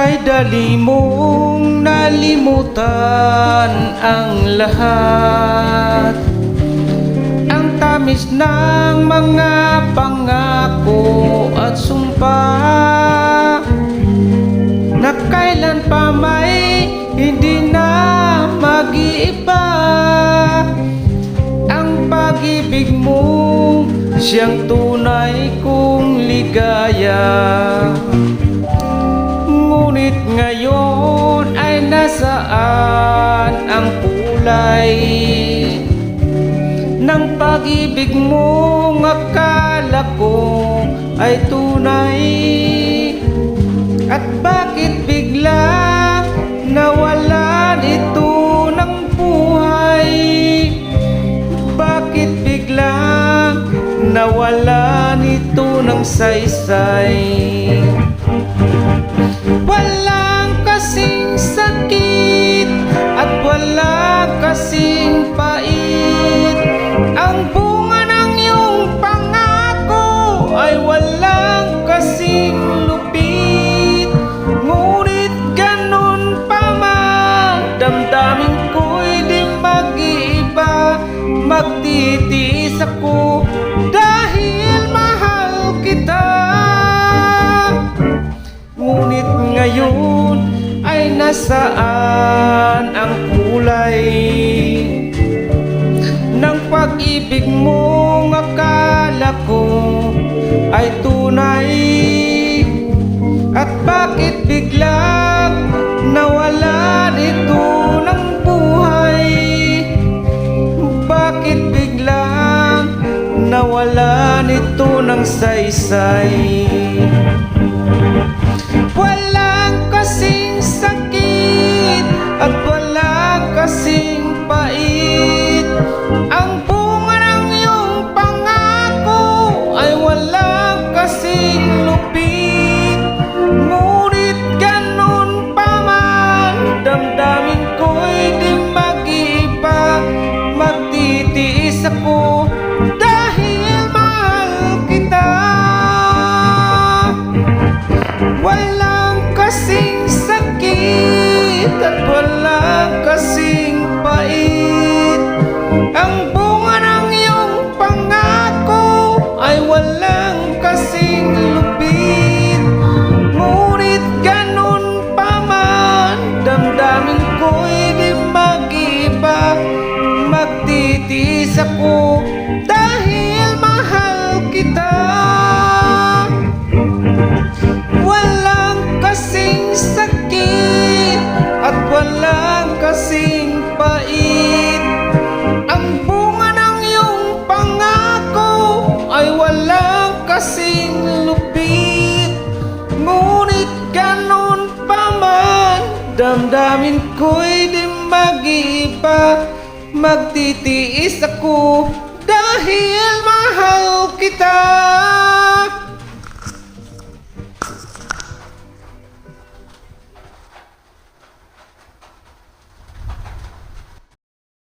Ay dali mong nalimutan ang lahat, ang tamis ng mga pangako at sumpa, na kailan pa may hindi na mag-iiba. Ang pag-ibig mo siyang tunay kong ligaya, ngunit ngayon ay nasaan ang kulay ng pag-ibig mong akala ko ay tunay? At bakit bigla nawalan ito ng buhay? Bakit bigla nawalan ito ng saysay? Walang kasing sakit at walang kasing pait, ang bunga ng iyong pangako ay walang kasing lupit. Ngunit ganun pa man, damdamin ko'y di mag-iiba. Magtitiis ako dahil mahal kita. Ngunit ngayon ay nasaan ang kulay ng pag-ibig mong akala ko ay tunay? At bakit biglang nawalan ito ng buhay? Bakit biglang nawalan ito ng saysay? Walang kasing sakit at walang kasing pait, ang bunga ng iyong pangako ay walang kasing lupit. Ngunit ganun pa man, damdamin ko'y di mag-iiba. Magtitiis ako dahil mahal kita. Walang kasing sakit at walang kasing pait, ang bunga ng iyong pangako ay walang kasing lupit. Ngunit ganun pa man, damdamin ko'y di mag-iba. Magtitiis ako dahil mahal kita. Walang kasing sakit at walang kasing pait, ang bunga ng iyong pangako ay walang kasing lupit. Ngunit ganun pa man, damdamin ko'y di mag-iiba. Magtitiis ako dahil mahal kita.